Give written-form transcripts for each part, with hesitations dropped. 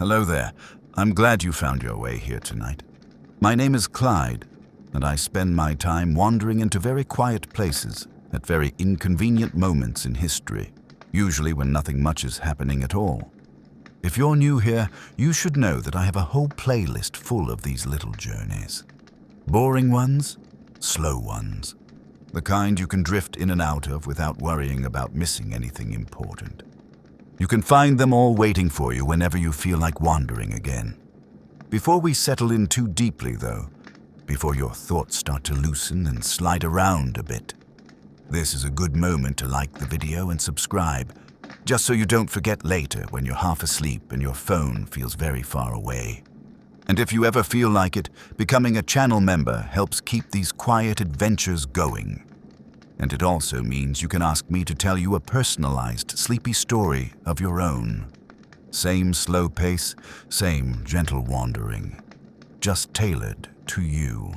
Hello there. I'm glad you found your way here tonight. My name is Clyde, and I spend my time wandering into very quiet places at very inconvenient moments in history, usually when nothing much is happening at all. If you're new here, you should know that I have a whole playlist full of these little journeys. Boring ones, slow ones. The kind you can drift in and out of without worrying about missing anything important. You can find them all waiting for you whenever you feel like wandering again. Before we settle in too deeply, though, before your thoughts start to loosen and slide around a bit, this is a good moment to like the video and subscribe, just so you don't forget later when you're half asleep and your phone feels very far away. And if you ever feel like it, becoming a channel member helps keep these quiet adventures going. And it also means you can ask me to tell you a personalized, sleepy story of your own. Same slow pace, same gentle wandering, just tailored to you.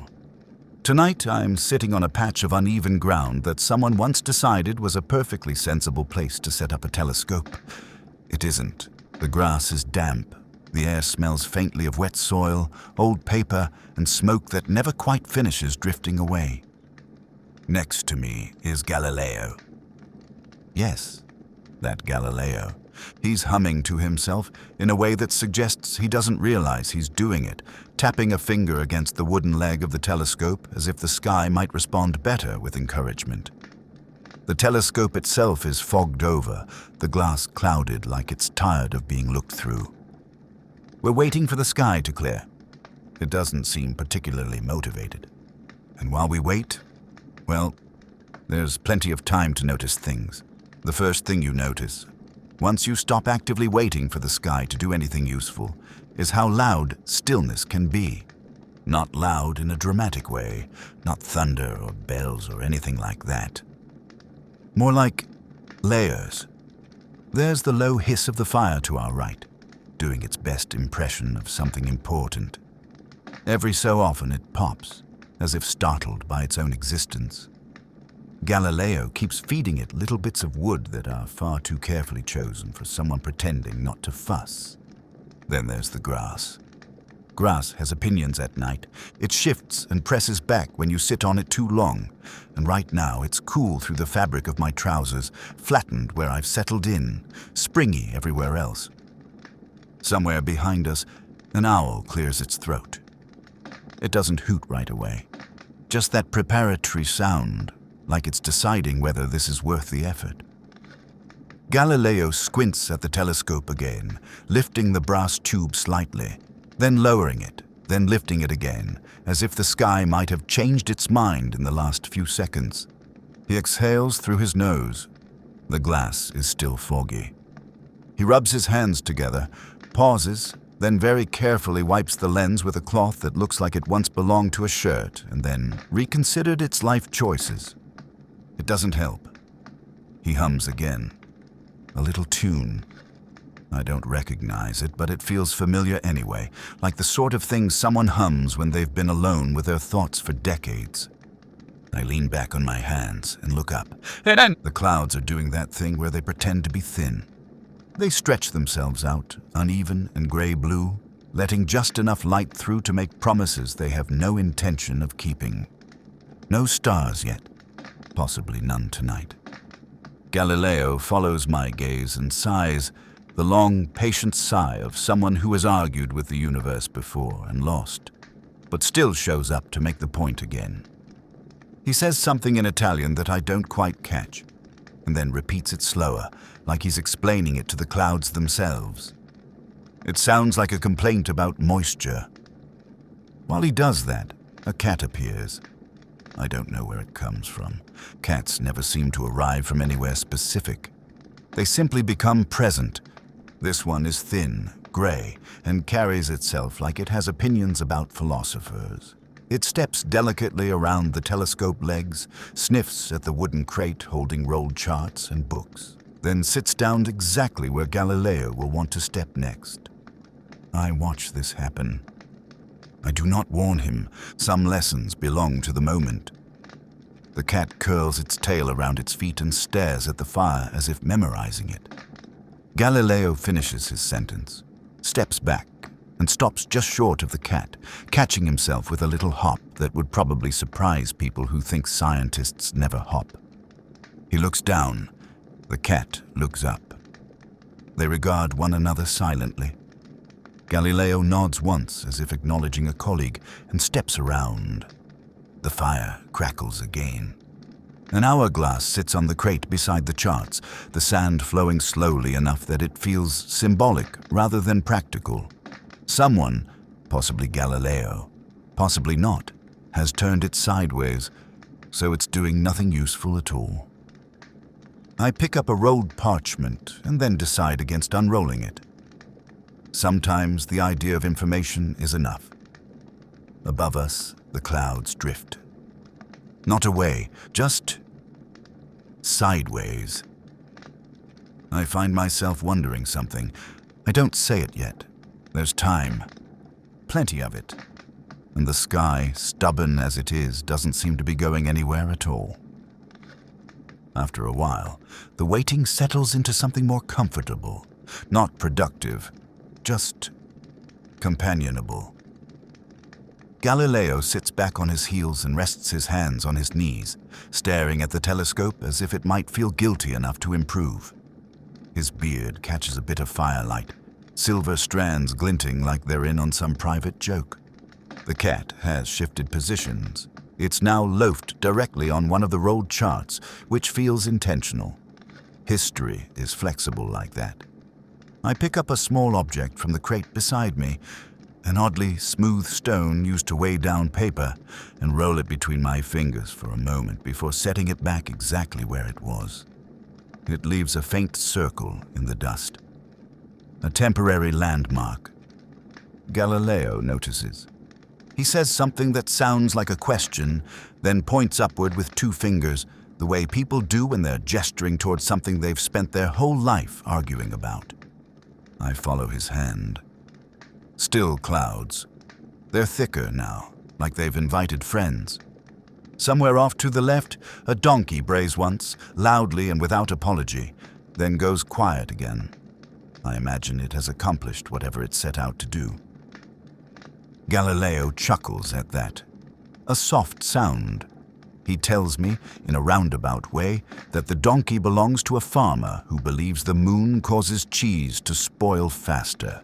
Tonight, I'm sitting on a patch of uneven ground that someone once decided was a perfectly sensible place to set up a telescope. It isn't. The grass is damp. The air smells faintly of wet soil, old paper, and smoke that never quite finishes drifting away. Next to me is Galileo. Yes, that Galileo. He's humming to himself in a way that suggests he doesn't realize he's doing it, tapping a finger against the wooden leg of the telescope as if the sky might respond better with encouragement. The telescope itself is fogged over, the glass clouded like it's tired of being looked through. We're waiting for the sky to clear. It doesn't seem particularly motivated. And while we wait, well, there's plenty of time to notice things. The first thing you notice, once you stop actively waiting for the sky to do anything useful, is how loud stillness can be. Not loud in a dramatic way, not thunder or bells or anything like that. More like layers. There's the low hiss of the fire to our right, doing its best impression of something important. Every so often it pops, as if startled by its own existence. Galileo keeps feeding it little bits of wood that are far too carefully chosen for someone pretending not to fuss. Then there's the grass. Grass has opinions at night. It shifts and presses back when you sit on it too long, and right now it's cool through the fabric of my trousers, flattened where I've settled in, springy everywhere else. Somewhere behind us, an owl clears its throat. It doesn't hoot right away. Just that preparatory sound, like it's deciding whether this is worth the effort. Galileo squints at the telescope again, lifting the brass tube slightly, then lowering it, then lifting it again, as if the sky might have changed its mind in the last few seconds. He exhales through his nose. The glass is still foggy. He rubs his hands together, pauses, then very carefully wipes the lens with a cloth that looks like it once belonged to a shirt, and then reconsidered its life choices. It doesn't help. He hums again. A little tune. I don't recognize it, but it feels familiar anyway, like the sort of thing someone hums when they've been alone with their thoughts for decades. I lean back on my hands and look up. The clouds are doing that thing where they pretend to be thin. They stretch themselves out, uneven and gray-blue, letting just enough light through to make promises they have no intention of keeping. No stars yet, possibly none tonight. Galileo follows my gaze and sighs, the long, patient sigh of someone who has argued with the universe before and lost, but still shows up to make the point again. He says something in Italian that I don't quite catch, and then repeats it slower, like he's explaining it to the clouds themselves. It sounds like a complaint about moisture. While he does that, a cat appears. I don't know where it comes from. Cats never seem to arrive from anywhere specific. They simply become present. This one is thin, gray, and carries itself like it has opinions about philosophers. It steps delicately around the telescope legs, sniffs at the wooden crate holding rolled charts and books, then sits down exactly where Galileo will want to step next. I watch this happen. I do not warn him. Some lessons belong to the moment. The cat curls its tail around its feet and stares at the fire as if memorizing it. Galileo finishes his sentence, steps back, and stops just short of the cat, catching himself with a little hop that would probably surprise people who think scientists never hop. He looks down. The cat looks up. They regard one another silently. Galileo nods once as if acknowledging a colleague and steps around. The fire crackles again. An hourglass sits on the crate beside the charts, the sand flowing slowly enough that it feels symbolic rather than practical. Someone, possibly Galileo, possibly not, has turned it sideways, so it's doing nothing useful at all. I pick up a rolled parchment and then decide against unrolling it. Sometimes the idea of information is enough. Above us, the clouds drift. Not away, just sideways. I find myself wondering something. I don't say it yet. There's time. Plenty of it. And the sky, stubborn as it is, doesn't seem to be going anywhere at all. After a while, the waiting settles into something more comfortable, not productive, just companionable. Galileo sits back on his heels and rests his hands on his knees, staring at the telescope as if it might feel guilty enough to improve. His beard catches a bit of firelight, silver strands glinting like they're in on some private joke. The cat has shifted positions. It's now loafed directly on one of the rolled charts, which feels intentional. History is flexible like that. I pick up a small object from the crate beside me, an oddly smooth stone used to weigh down paper, and roll it between my fingers for a moment before setting it back exactly where it was. It leaves a faint circle in the dust. A temporary landmark. Galileo notices. He says something that sounds like a question, then points upward with two fingers, the way people do when they're gesturing towards something they've spent their whole life arguing about. I follow his hand. Still clouds. They're thicker now, like they've invited friends. Somewhere off to the left, a donkey brays once, loudly and without apology, then goes quiet again. I imagine it has accomplished whatever it set out to do. Galileo chuckles at that. A soft sound. He tells me, in a roundabout way, that the donkey belongs to a farmer who believes the moon causes cheese to spoil faster.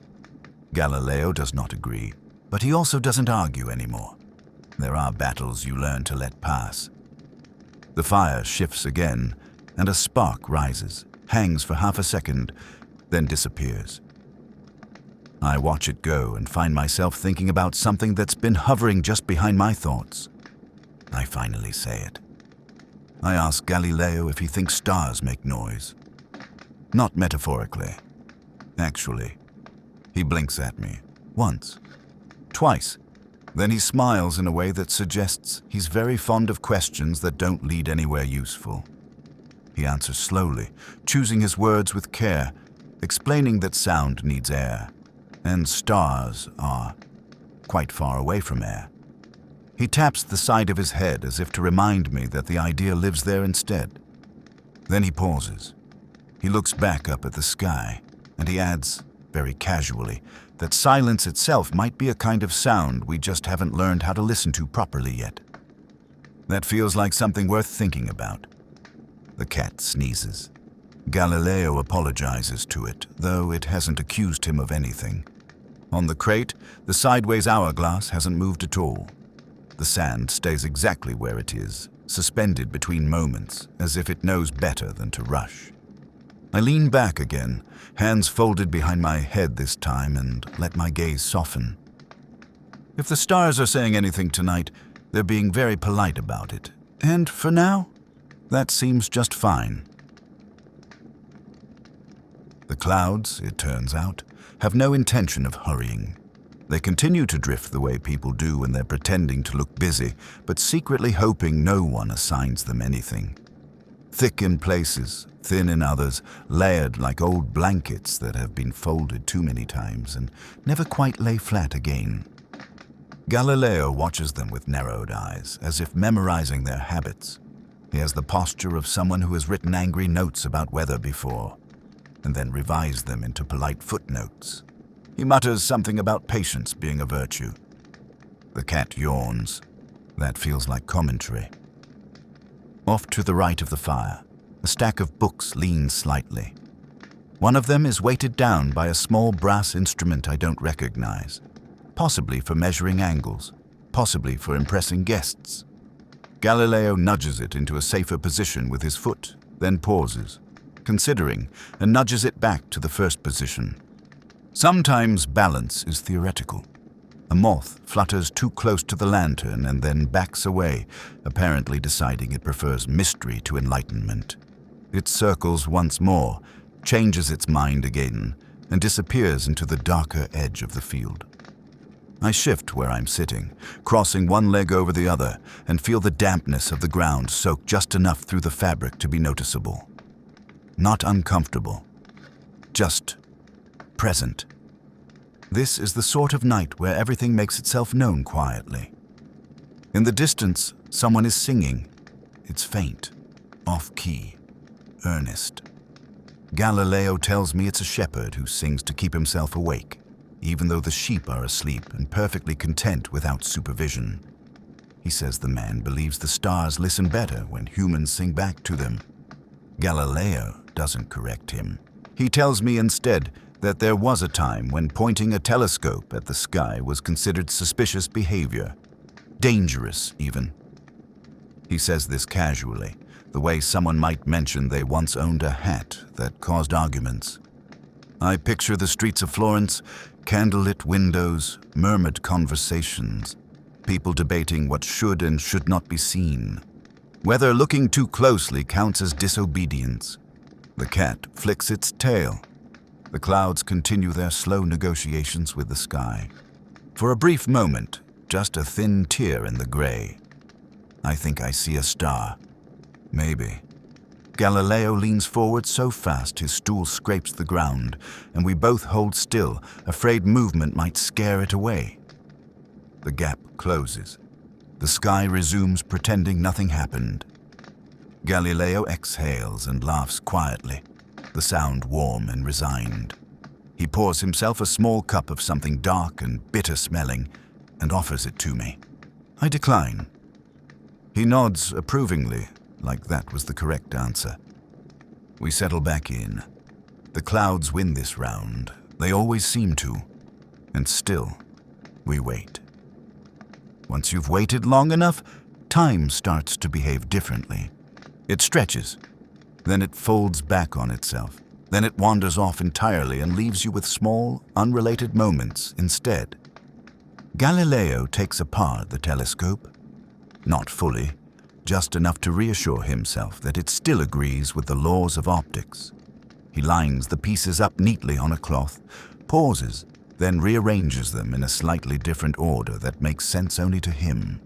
Galileo does not agree, but he also doesn't argue anymore. There are battles you learn to let pass. The fire shifts again, and a spark rises, hangs for half a second, then disappears. I watch it go and find myself thinking about something that's been hovering just behind my thoughts. I finally say it. I ask Galileo if he thinks stars make noise. Not metaphorically. Actually. He blinks at me. Once. Twice. Then he smiles in a way that suggests he's very fond of questions that don't lead anywhere useful. He answers slowly, choosing his words with care, explaining that sound needs air, and stars are quite far away from air. He taps the side of his head as if to remind me that the idea lives there instead. Then he pauses. He looks back up at the sky, and he adds, very casually, that silence itself might be a kind of sound we just haven't learned how to listen to properly yet. That feels like something worth thinking about. The cat sneezes. Galileo apologizes to it, though it hasn't accused him of anything. On the crate, the sideways hourglass hasn't moved at all. The sand stays exactly where it is, suspended between moments, as if it knows better than to rush. I lean back again, hands folded behind my head this time, and let my gaze soften. If the stars are saying anything tonight, they're being very polite about it. And for now, that seems just fine. The clouds, it turns out, have no intention of hurrying. They continue to drift the way people do when they're pretending to look busy, but secretly hoping no one assigns them anything. Thick in places, thin in others, layered like old blankets that have been folded too many times and never quite lay flat again. Galileo watches them with narrowed eyes, as if memorizing their habits. He has the posture of someone who has written angry notes about weather before, and then revised them into polite footnotes. He mutters something about patience being a virtue. The cat yawns. That feels like commentary. Off to the right of the fire, a stack of books leans slightly. One of them is weighted down by a small brass instrument I don't recognize, possibly for measuring angles, possibly for impressing guests. Galileo nudges it into a safer position with his foot, then pauses, considering, and nudges it back to the first position. Sometimes balance is theoretical. A moth flutters too close to the lantern and then backs away, apparently deciding it prefers mystery to enlightenment. It circles once more, changes its mind again, and disappears into the darker edge of the field. I shift where I'm sitting, crossing one leg over the other, and feel the dampness of the ground soak just enough through the fabric to be noticeable. Not uncomfortable, just present. This is the sort of night where everything makes itself known quietly. In the distance, someone is singing. It's faint, off-key, earnest. Galileo tells me it's a shepherd who sings to keep himself awake, even though the sheep are asleep and perfectly content without supervision. He says the man believes the stars listen better when humans sing back to them. Galileo doesn't correct him. He tells me instead that there was a time when pointing a telescope at the sky was considered suspicious behavior, dangerous even. He says this casually, the way someone might mention they once owned a hat that caused arguments. I picture the streets of Florence, candlelit windows, murmured conversations, people debating what should and should not be seen, whether looking too closely counts as disobedience. The cat flicks its tail. The clouds continue their slow negotiations with the sky. For a brief moment, just a thin tear in the gray. I think I see a star. Maybe. Galileo leans forward so fast his stool scrapes the ground, and we both hold still, afraid movement might scare it away. The gap closes. The sky resumes pretending nothing happened. Galileo exhales and laughs quietly, the sound warm and resigned. He pours himself a small cup of something dark and bitter-smelling and offers it to me. I decline. He nods approvingly, like that was the correct answer. We settle back in. The clouds win this round. They always seem to. And still, we wait. Once you've waited long enough, time starts to behave differently. It stretches. Then it folds back on itself. Then it wanders off entirely and leaves you with small, unrelated moments instead. Galileo takes apart the telescope. Not fully, just enough to reassure himself that it still agrees with the laws of optics. He lines the pieces up neatly on a cloth, pauses, then rearranges them in a slightly different order that makes sense only to him.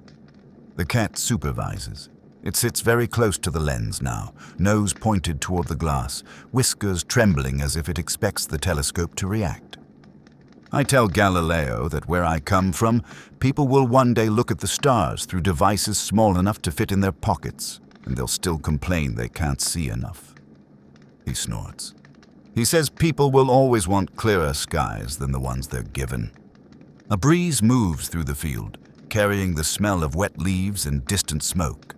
The cat supervises. It sits very close to the lens now, nose pointed toward the glass, whiskers trembling as if it expects the telescope to react. I tell Galileo that where I come from, people will one day look at the stars through devices small enough to fit in their pockets, and they'll still complain they can't see enough. He snorts. He says people will always want clearer skies than the ones they're given. A breeze moves through the field, carrying the smell of wet leaves and distant smoke.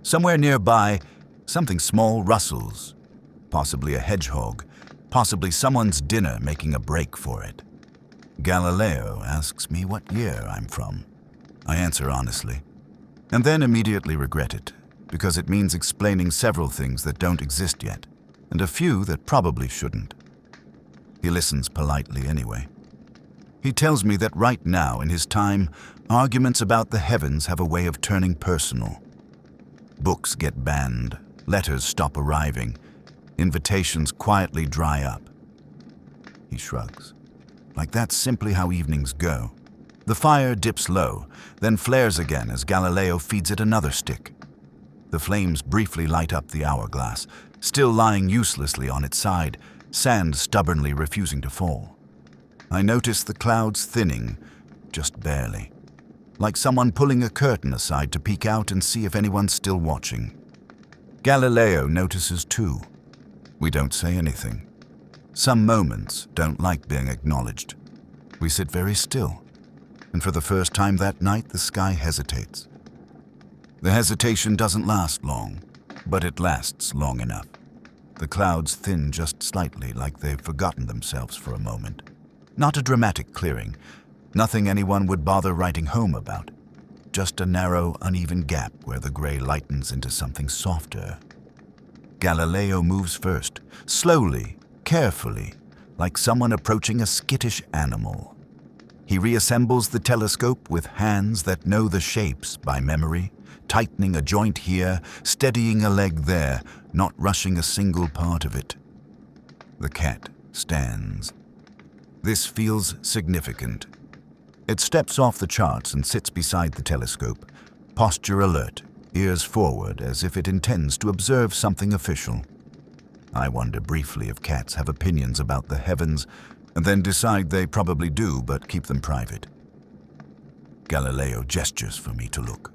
Somewhere nearby, something small rustles, possibly a hedgehog, possibly someone's dinner making a break for it. Galileo asks me what year I'm from. I answer honestly, and then immediately regret it, because it means explaining several things that don't exist yet, and a few that probably shouldn't. He listens politely anyway. He tells me that right now in his time, arguments about the heavens have a way of turning personal. Books get banned, letters stop arriving, invitations quietly dry up. He shrugs. Like that's simply how evenings go. The fire dips low, then flares again as Galileo feeds it another stick. The flames briefly light up the hourglass, still lying uselessly on its side, sand stubbornly refusing to fall. I notice the clouds thinning, just barely. Like someone pulling a curtain aside to peek out and see if anyone's still watching. Galileo notices too. We don't say anything. Some moments don't like being acknowledged. We sit very still, and for the first time that night the sky hesitates. The hesitation doesn't last long, but it lasts long enough. The clouds thin just slightly, like they've forgotten themselves for a moment. Not a dramatic clearing, nothing anyone would bother writing home about. Just a narrow, uneven gap where the gray lightens into something softer. Galileo moves first, slowly, carefully, like someone approaching a skittish animal. He reassembles the telescope with hands that know the shapes by memory, tightening a joint here, steadying a leg there, not rushing a single part of it. The cat stands. This feels significant. It steps off the charts and sits beside the telescope, posture alert, ears forward as if it intends to observe something official. I wonder briefly if cats have opinions about the heavens, and then decide they probably do, but keep them private. Galileo gestures for me to look.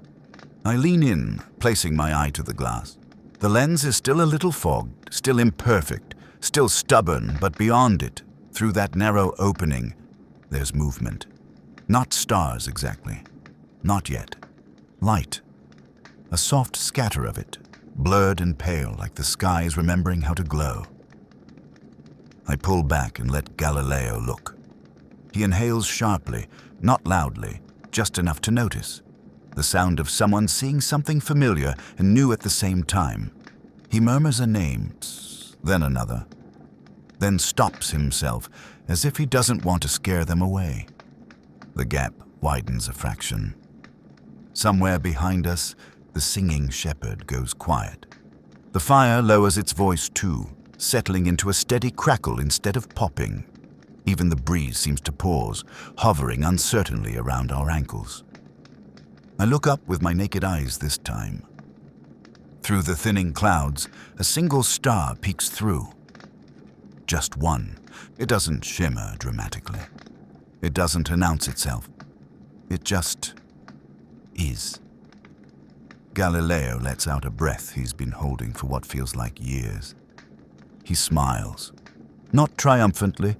I lean in, placing my eye to the glass. The lens is still a little fogged, still imperfect, still stubborn, but beyond it, through that narrow opening, there's movement. Not stars exactly. Not yet. Light. A soft scatter of it, blurred and pale like the sky is remembering how to glow. I pull back and let Galileo look. He inhales sharply, not loudly, just enough to notice. The sound of someone seeing something familiar and new at the same time. He murmurs a name, then another, then stops himself as if he doesn't want to scare them away. The gap widens a fraction. Somewhere behind us, the singing shepherd goes quiet. The fire lowers its voice too, settling into a steady crackle instead of popping. Even the breeze seems to pause, hovering uncertainly around our ankles. I look up with my naked eyes this time. Through the thinning clouds, a single star peeks through. Just one. It doesn't shimmer dramatically. It doesn't announce itself. It just is. Galileo lets out a breath he's been holding for what feels like years. He smiles. Not triumphantly,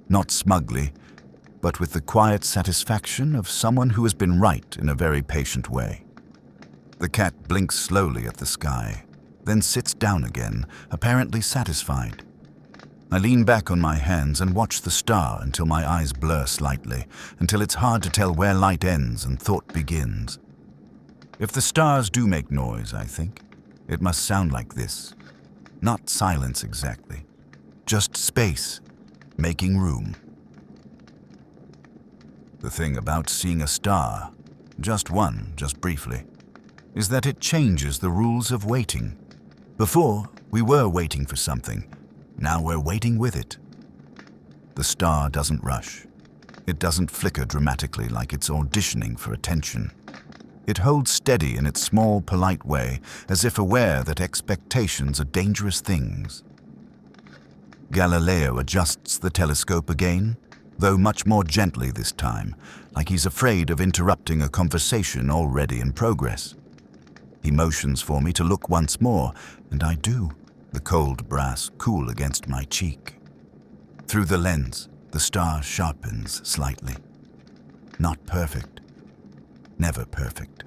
not smugly, but with the quiet satisfaction of someone who has been right in a very patient way. The cat blinks slowly at the sky, then sits down again, apparently satisfied. I lean back on my hands and watch the star until my eyes blur slightly, until it's hard to tell where light ends and thought begins. If the stars do make noise, I think, it must sound like this. Not silence exactly, just space, making room. The thing about seeing a star, just one, just briefly, is that it changes the rules of waiting. Before, we were waiting for something. Now we're waiting with it. The star doesn't rush. It doesn't flicker dramatically like it's auditioning for attention. It holds steady in its small, polite way, as if aware that expectations are dangerous things. Galileo adjusts the telescope again, though much more gently this time, like he's afraid of interrupting a conversation already in progress. He motions for me to look once more, and I do, the cold brass cool against my cheek. Through the lens, the star sharpens slightly. Not perfect. Never perfect.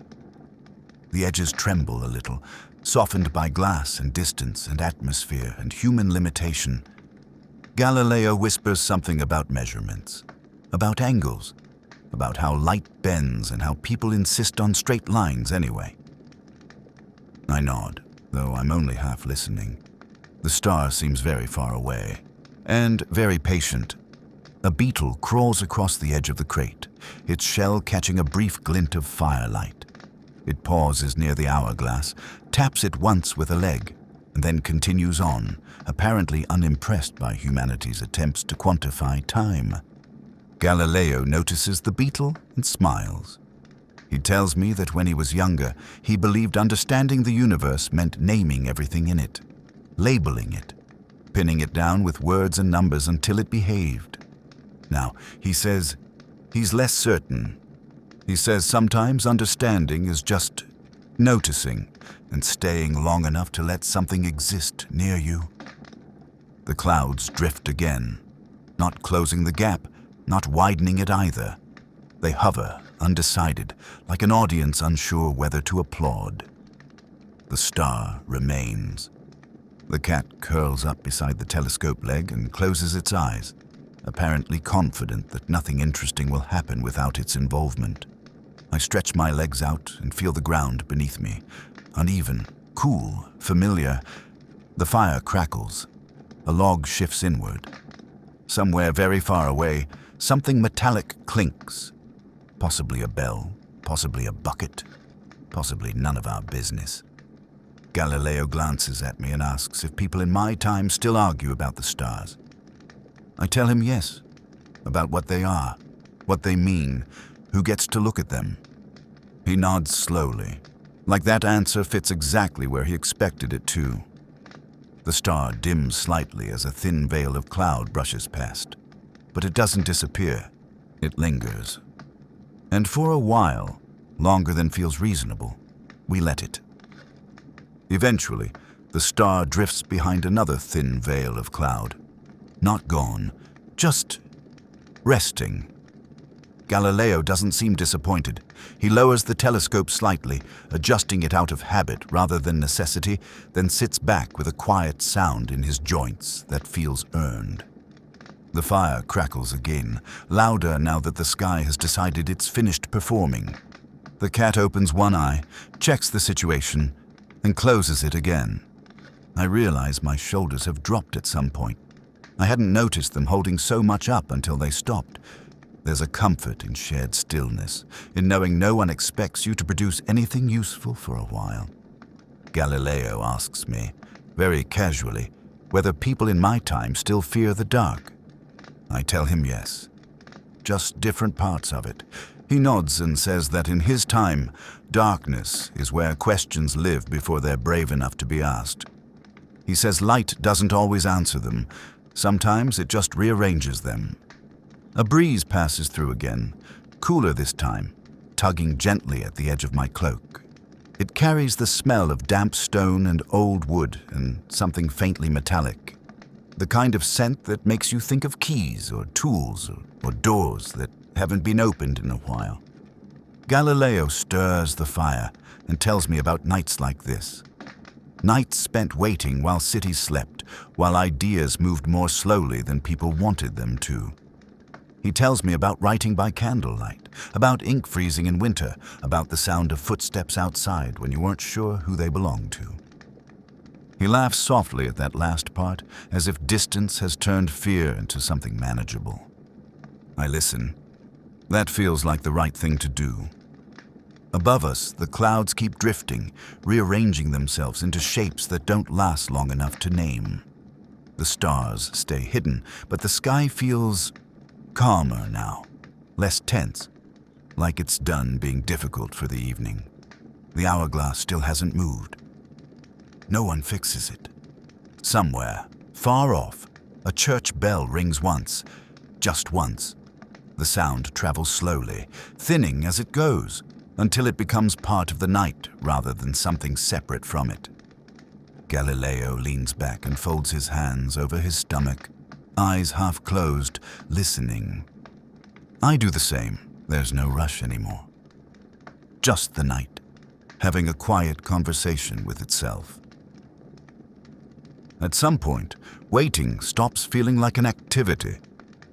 The edges tremble a little, softened by glass and distance and atmosphere and human limitation. Galileo whispers something about measurements, about angles, about how light bends and how people insist on straight lines anyway. I nod, though I'm only half listening. The star seems very far away, and very patient. A beetle crawls across the edge of the crate, its shell catching a brief glint of firelight. It pauses near the hourglass, taps it once with a leg, and then continues on, apparently unimpressed by humanity's attempts to quantify time. Galileo notices the beetle and smiles. He tells me that when he was younger, he believed understanding the universe meant naming everything in it, labeling it, pinning it down with words and numbers until it behaved. Now, he says, he's less certain. He says sometimes understanding is just noticing and staying long enough to let something exist near you. The clouds drift again, not closing the gap, not widening it either. They hover, undecided, like an audience unsure whether to applaud. The star remains. The cat curls up beside the telescope leg and closes its eyes, apparently confident that nothing interesting will happen without its involvement. I stretch my legs out and feel the ground beneath me. Uneven, cool, familiar. The fire crackles. A log shifts inward. Somewhere very far away, something metallic clinks. Possibly a bell, possibly a bucket, possibly none of our business. Galileo glances at me and asks if people in my time still argue about the stars. I tell him yes, about what they are, what they mean, who gets to look at them. He nods slowly, like that answer fits exactly where he expected it to. The star dims slightly as a thin veil of cloud brushes past, but it doesn't disappear. It lingers. And for a while, longer than feels reasonable, we let it. Eventually, the star drifts behind another thin veil of cloud. Not gone, just resting. Galileo doesn't seem disappointed. He lowers the telescope slightly, adjusting it out of habit rather than necessity, then sits back with a quiet sound in his joints that feels earned. The fire crackles again, louder now that the sky has decided it's finished performing. The cat opens one eye, checks the situation, and closes it again. I realize my shoulders have dropped at some point. I hadn't noticed them holding so much up until they stopped. There's a comfort in shared stillness, in knowing no one expects you to produce anything useful for a while. Galileo asks me, very casually, whether people in my time still fear the dark. I tell him yes. Just different parts of it. He nods and says that in his time, darkness is where questions live before they're brave enough to be asked. He says light doesn't always answer them. Sometimes it just rearranges them. A breeze passes through again, cooler this time, tugging gently at the edge of my cloak. It carries the smell of damp stone and old wood and something faintly metallic. The kind of scent that makes you think of keys or tools or doors that haven't been opened in a while. Galileo stirs the fire and tells me about nights like this. Nights spent waiting while cities slept, while ideas moved more slowly than people wanted them to. He tells me about writing by candlelight, about ink freezing in winter, about the sound of footsteps outside when you weren't sure who they belonged to. He laughs softly at that last part, as if distance has turned fear into something manageable. I listen. That feels like the right thing to do. Above us, the clouds keep drifting, rearranging themselves into shapes that don't last long enough to name. The stars stay hidden, but the sky feels calmer now, less tense, like it's done being difficult for the evening. The hourglass still hasn't moved. No one fixes it. Somewhere, far off, a church bell rings once, just once. The sound travels slowly, thinning as it goes, until it becomes part of the night rather than something separate from it. Galileo leans back and folds his hands over his stomach, eyes half closed, listening. I do the same. There's no rush anymore. Just the night, having a quiet conversation with itself. At some point, waiting stops feeling like an activity.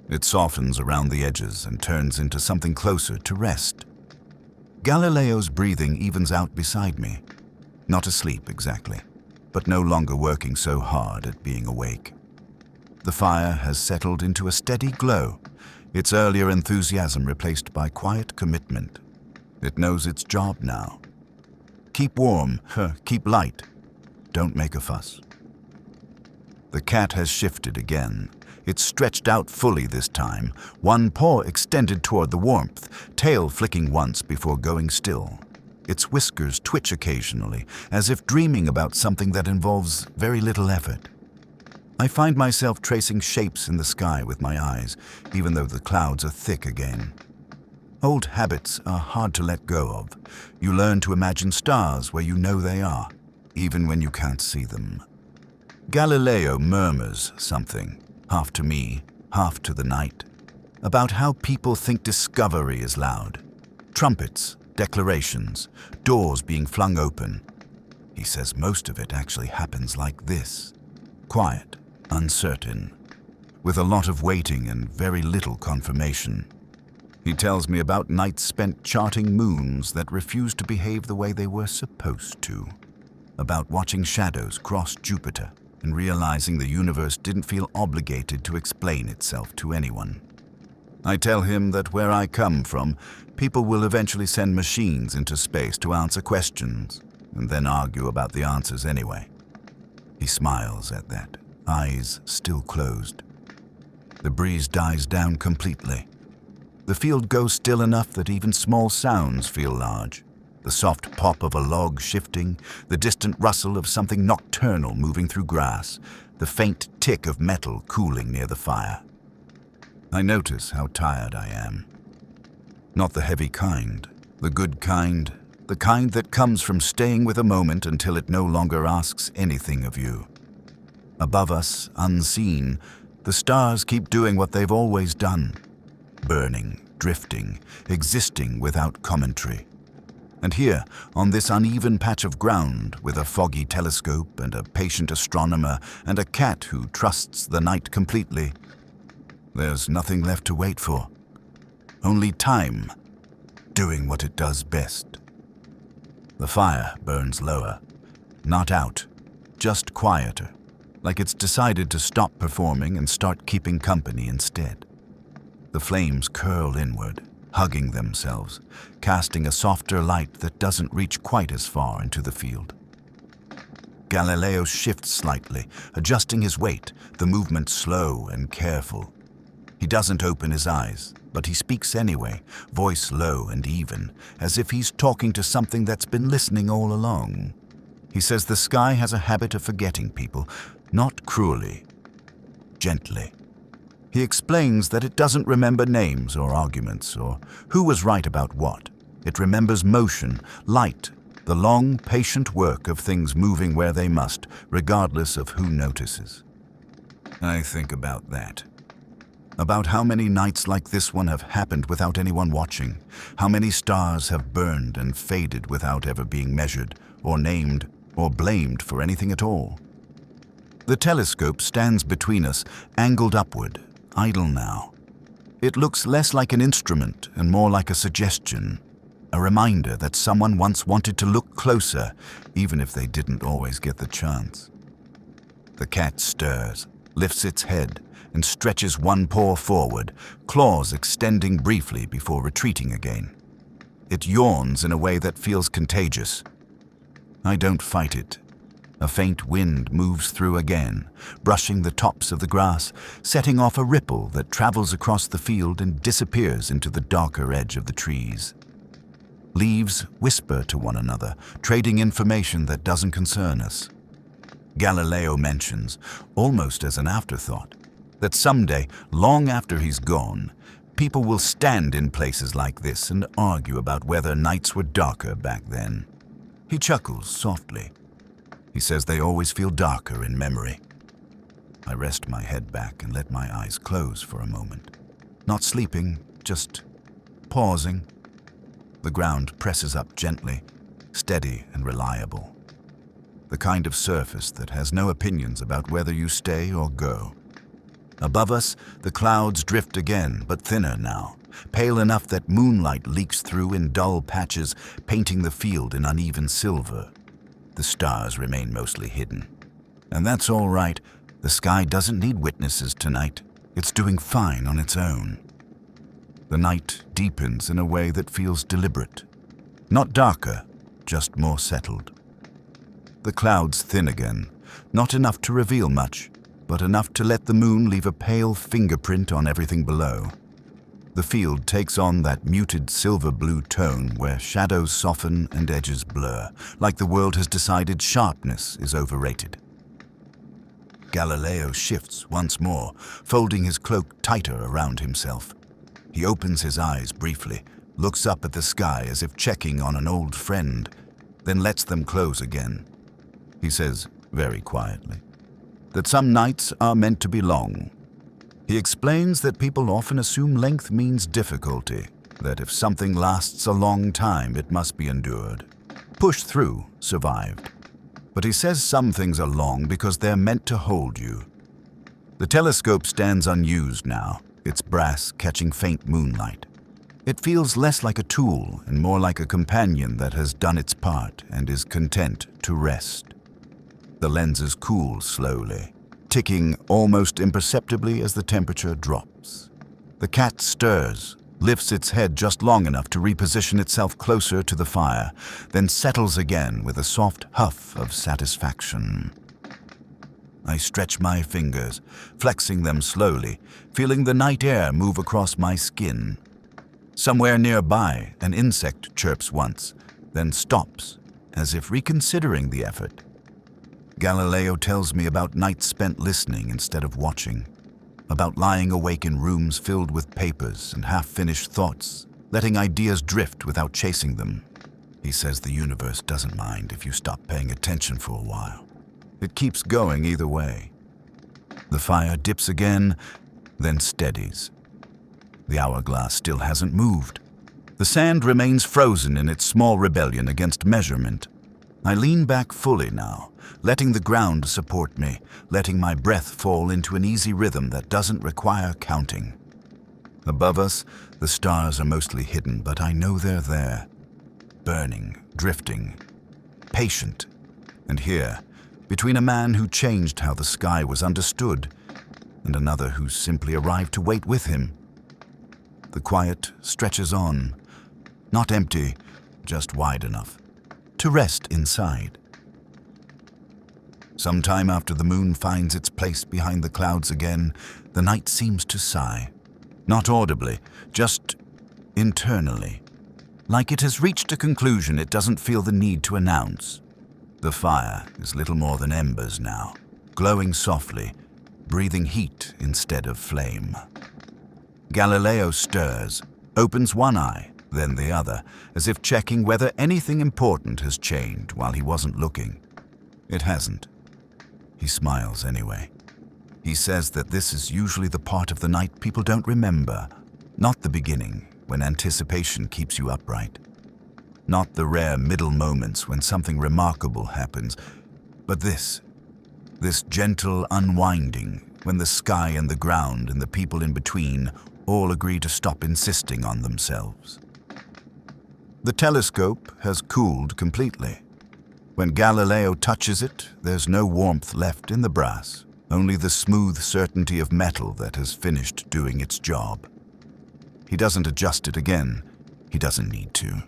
It softens around the edges and turns into something closer to rest. Galileo's breathing evens out beside me. Not asleep exactly, but no longer working so hard at being awake. The fire has settled into a steady glow, its earlier enthusiasm replaced by quiet commitment. It knows its job now. Keep warm, keep light. Don't make a fuss. The cat has shifted again. It's stretched out fully this time, one paw extended toward the warmth, tail flicking once before going still. Its whiskers twitch occasionally, as if dreaming about something that involves very little effort. I find myself tracing shapes in the sky with my eyes, even though the clouds are thick again. Old habits are hard to let go of. You learn to imagine stars where you know they are, even when you can't see them. Galileo murmurs something, half to me, half to the night, about how people think discovery is loud. Trumpets, declarations, doors being flung open. He says most of it actually happens like this. Quiet, uncertain, with a lot of waiting and very little confirmation. He tells me about nights spent charting moons that refused to behave the way they were supposed to. About watching shadows cross Jupiter and realizing the universe didn't feel obligated to explain itself to anyone. I tell him that where I come from, people will eventually send machines into space to answer questions and then argue about the answers anyway. He smiles at that, eyes still closed. The breeze dies down completely. The field goes still enough that even small sounds feel large. The soft pop of a log shifting, the distant rustle of something nocturnal moving through grass, the faint tick of metal cooling near the fire. I notice how tired I am. Not the heavy kind, the good kind, the kind that comes from staying with a moment until it no longer asks anything of you. Above us, unseen, the stars keep doing what they've always done. Burning, drifting, existing without commentary. And here, on this uneven patch of ground, with a foggy telescope and a patient astronomer and a cat who trusts the night completely, there's nothing left to wait for. Only time, doing what it does best. The fire burns lower, not out, just quieter, like it's decided to stop performing and start keeping company instead. The flames curl inward, hugging themselves, casting a softer light that doesn't reach quite as far into the field. Galileo shifts slightly, adjusting his weight, the movement slow and careful. He doesn't open his eyes, but he speaks anyway, voice low and even, as if he's talking to something that's been listening all along. He says the sky has a habit of forgetting people, not cruelly, gently. He explains that it doesn't remember names or arguments or who was right about what. It remembers motion, light, the long, patient work of things moving where they must, regardless of who notices. I think about that. About how many nights like this one have happened without anyone watching, how many stars have burned and faded without ever being measured or named or blamed for anything at all. The telescope stands between us, angled upward, idle now. It looks less like an instrument and more like a suggestion, a reminder that someone once wanted to look closer, even if they didn't always get the chance. The cat stirs, lifts its head, and stretches one paw forward, claws extending briefly before retreating again. It yawns in a way that feels contagious. I don't fight it. A faint wind moves through again, brushing the tops of the grass, setting off a ripple that travels across the field and disappears into the darker edge of the trees. Leaves whisper to one another, trading information that doesn't concern us. Galileo mentions, almost as an afterthought, that someday, long after he's gone, people will stand in places like this and argue about whether nights were darker back then. He chuckles softly. He says they always feel darker in memory. I rest my head back and let my eyes close for a moment. Not sleeping, just pausing. The ground presses up gently, steady and reliable. The kind of surface that has no opinions about whether you stay or go. Above us, the clouds drift again, but thinner now, pale enough that moonlight leaks through in dull patches, painting the field in uneven silver. The stars remain mostly hidden. And that's all right. The sky doesn't need witnesses tonight. It's doing fine on its own. The night deepens in a way that feels deliberate. Not darker, just more settled. The clouds thin again, not enough to reveal much, but enough to let the moon leave a pale fingerprint on everything below. The field takes on that muted silver-blue tone where shadows soften and edges blur, like the world has decided sharpness is overrated. Galileo shifts once more, folding his cloak tighter around himself. He opens his eyes briefly, looks up at the sky as if checking on an old friend, then lets them close again. He says very quietly, that some nights are meant to be long. He explains that people often assume length means difficulty, that if something lasts a long time, it must be endured. Pushed through, survived. But he says some things are long because they're meant to hold you. The telescope stands unused now, its brass catching faint moonlight. It feels less like a tool and more like a companion that has done its part and is content to rest. The lenses cool slowly, ticking almost imperceptibly as the temperature drops. The cat stirs, lifts its head just long enough to reposition itself closer to the fire, then settles again with a soft huff of satisfaction. I stretch my fingers, flexing them slowly, feeling the night air move across my skin. Somewhere nearby, an insect chirps once, then stops, as if reconsidering the effort. Galileo tells me about nights spent listening instead of watching, about lying awake in rooms filled with papers and half-finished thoughts, letting ideas drift without chasing them. He says the universe doesn't mind if you stop paying attention for a while. It keeps going either way. The fire dips again, then steadies. The hourglass still hasn't moved. The sand remains frozen in its small rebellion against measurement. I lean back fully now, letting the ground support me, letting my breath fall into an easy rhythm that doesn't require counting. Above us, the stars are mostly hidden, but I know they're there. Burning, drifting, patient. And here, between a man who changed how the sky was understood and another who simply arrived to wait with him, the quiet stretches on, not empty, just wide enough to rest inside. Sometime after the moon finds its place behind the clouds again, the night seems to sigh. Not audibly, just internally. Like it has reached a conclusion it doesn't feel the need to announce. The fire is little more than embers now, glowing softly, breathing heat instead of flame. Galileo stirs, opens one eye, then the other, as if checking whether anything important has changed while he wasn't looking. It hasn't. He smiles anyway. He says that this is usually the part of the night people don't remember, not the beginning, when anticipation keeps you upright. Not the rare middle moments when something remarkable happens, but this gentle unwinding when the sky and the ground and the people in between all agree to stop insisting on themselves. The telescope has cooled completely. When Galileo touches it, there's no warmth left in the brass, only the smooth certainty of metal that has finished doing its job. He doesn't adjust it again. He doesn't need to.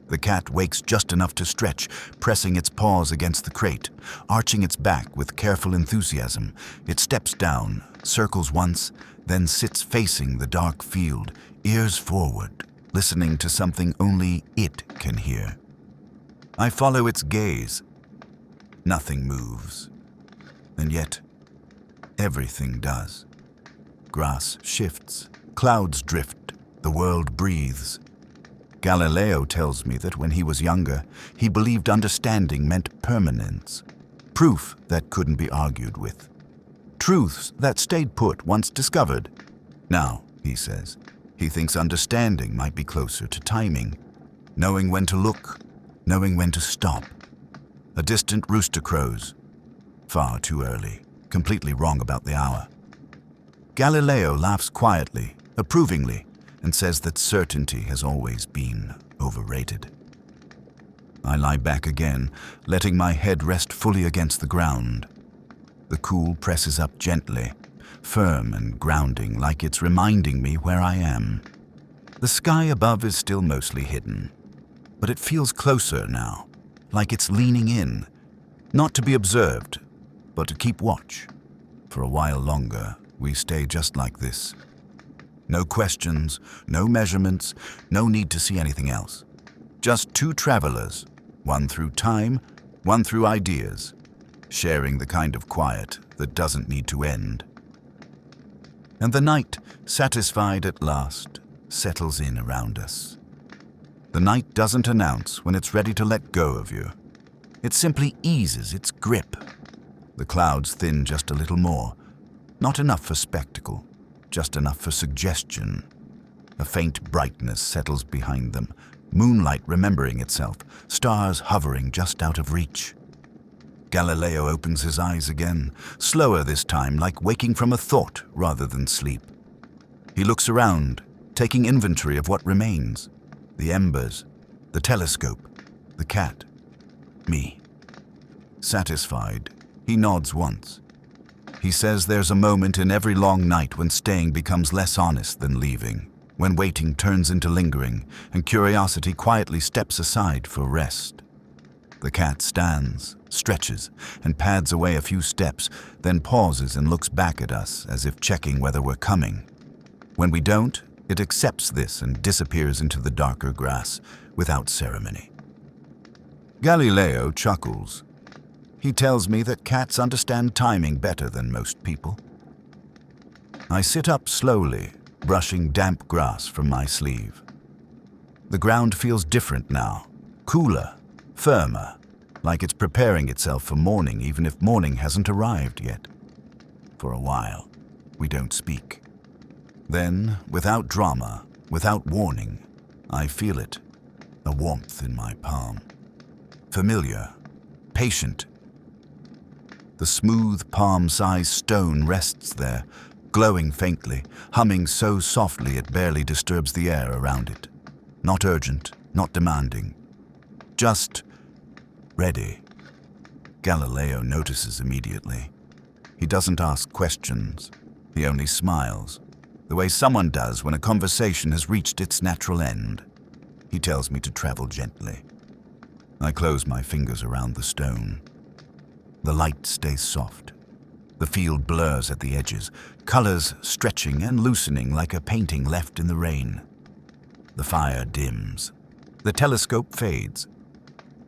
The cat wakes just enough to stretch, pressing its paws against the crate, arching its back with careful enthusiasm. It steps down, circles once, then sits facing the dark field, ears forward, listening to something only it can hear. I follow its gaze. Nothing moves. And yet, everything does. Grass shifts, clouds drift, the world breathes. Galileo tells me that when he was younger, he believed understanding meant permanence, proof that couldn't be argued with, truths that stayed put once discovered. Now, he says, he thinks understanding might be closer to timing, knowing when to look, knowing when to stop. A distant rooster crows. Far too early, completely wrong about the hour. Galileo laughs quietly, approvingly, and says that certainty has always been overrated. I lie back again, letting my head rest fully against the ground. The cool presses up gently, firm and grounding, like it's reminding me where I am. The sky above is still mostly hidden, but it feels closer now, like it's leaning in, not to be observed, but to keep watch. For a while longer, we stay just like this. No questions, no measurements, no need to see anything else. Just two travelers, one through time, one through ideas, sharing the kind of quiet that doesn't need to end. And the night, satisfied at last, settles in around us. The night doesn't announce when it's ready to let go of you. It simply eases its grip. The clouds thin just a little more. Not enough for spectacle, just enough for suggestion. A faint brightness settles behind them, moonlight remembering itself, stars hovering just out of reach. Galileo opens his eyes again, slower this time, like waking from a thought rather than sleep. He looks around, taking inventory of what remains. The embers, the telescope, the cat, me. Satisfied, he nods once. He says there's a moment in every long night when staying becomes less honest than leaving, when waiting turns into lingering, and curiosity quietly steps aside for rest. The cat stands, stretches, and pads away a few steps, then pauses and looks back at us as if checking whether we're coming. When we don't, it accepts this and disappears into the darker grass without ceremony. Galileo chuckles. He tells me that cats understand timing better than most people. I sit up slowly, brushing damp grass from my sleeve. The ground feels different now, cooler, firmer, like it's preparing itself for morning even if morning hasn't arrived yet. For a while, we don't speak. Then, without drama, without warning, I feel it, a warmth in my palm. Familiar, patient. The smooth palm-sized stone rests there, glowing faintly, humming so softly it barely disturbs the air around it. Not urgent, not demanding. Just ready. Galileo notices immediately. He doesn't ask questions. He only smiles, the way someone does when a conversation has reached its natural end. He tells me to travel gently. I close my fingers around the stone. The light stays soft. The field blurs at the edges, colors stretching and loosening like a painting left in the rain. The fire dims. The telescope fades.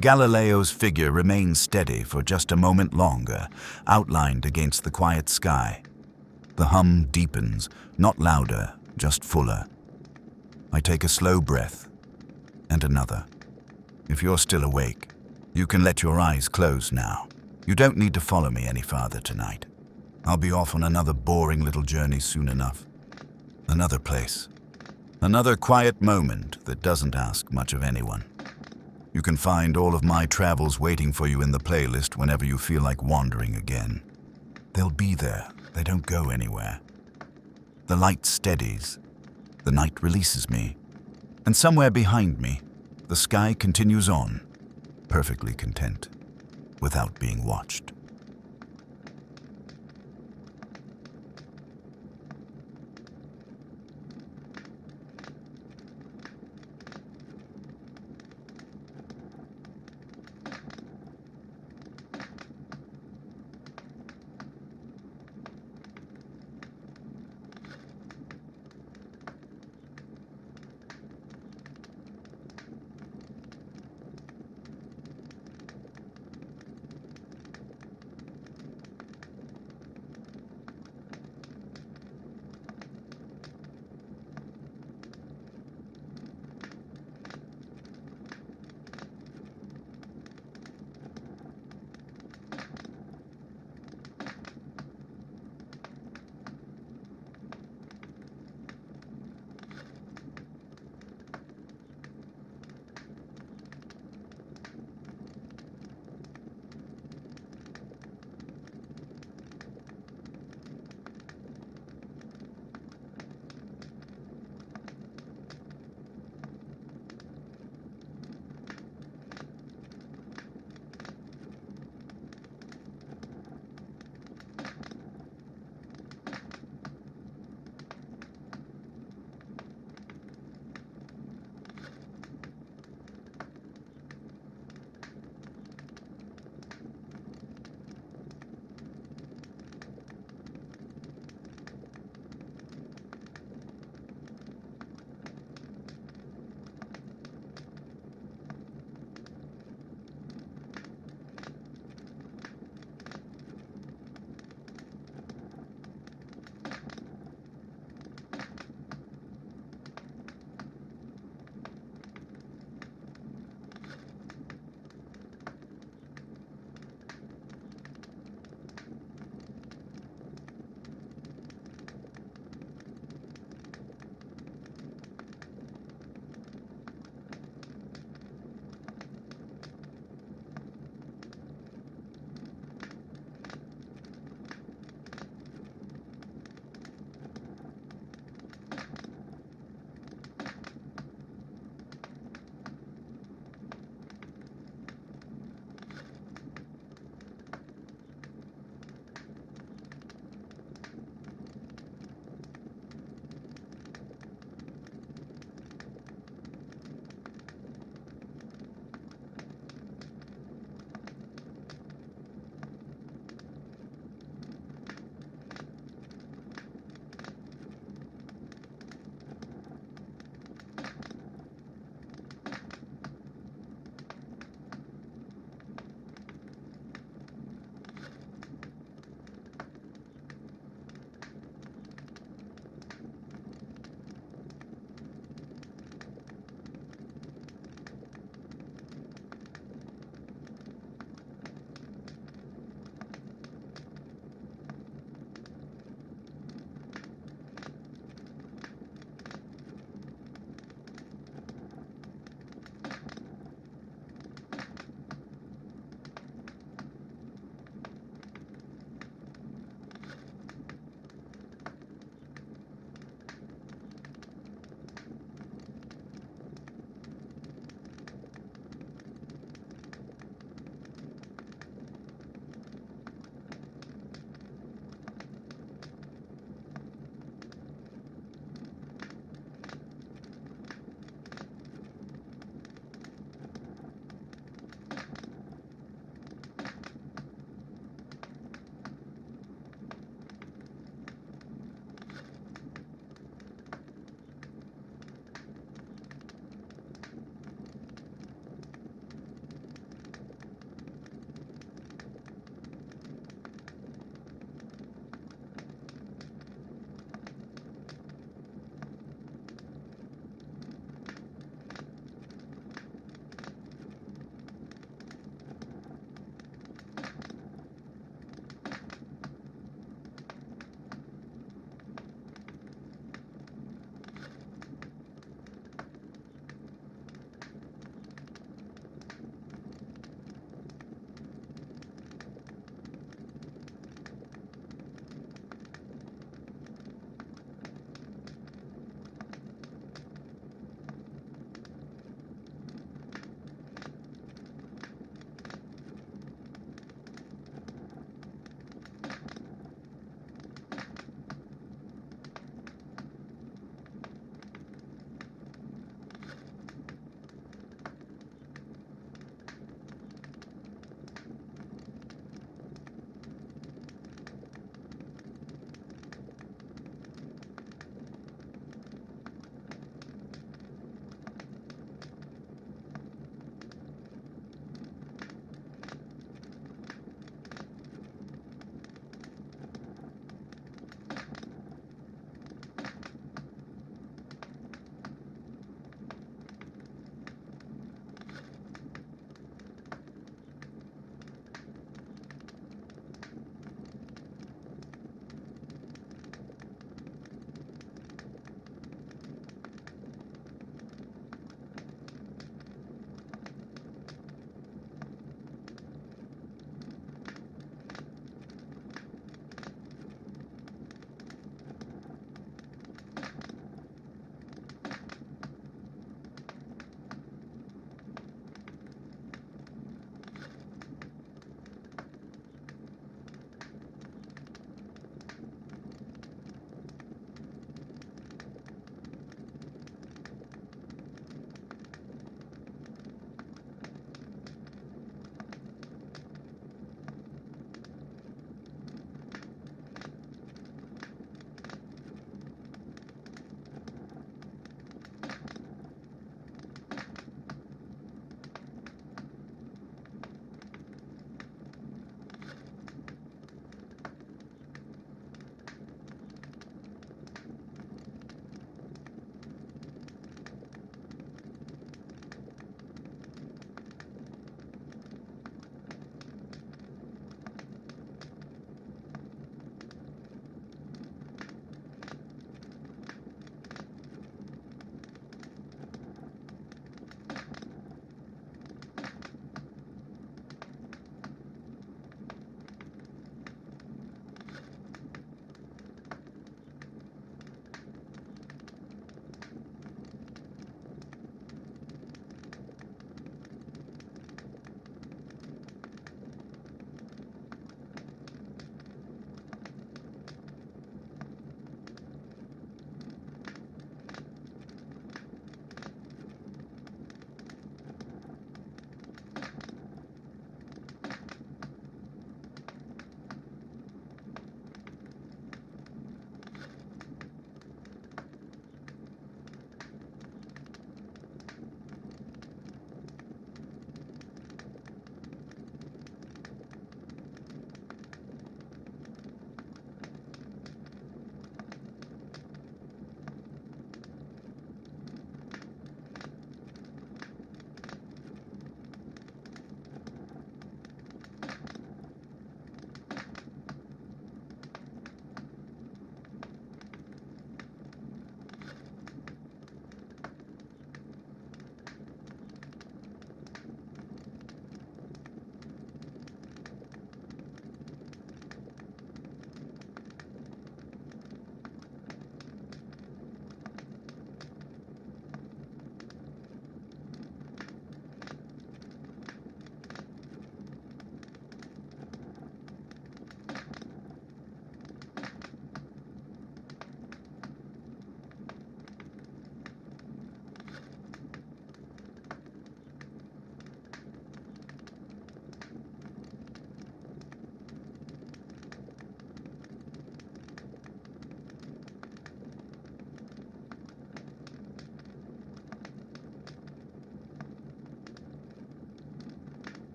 Galileo's figure remains steady for just a moment longer, outlined against the quiet sky. The hum deepens, not louder, just fuller. I take a slow breath, and another. If you're still awake, you can let your eyes close now. You don't need to follow me any farther tonight. I'll be off on another boring little journey soon enough. Another place. Another quiet moment that doesn't ask much of anyone. You can find all of my travels waiting for you in the playlist whenever you feel like wandering again. They'll be there. They don't go anywhere. The light steadies. The night releases me. And somewhere behind me, the sky continues on, perfectly content, without being watched.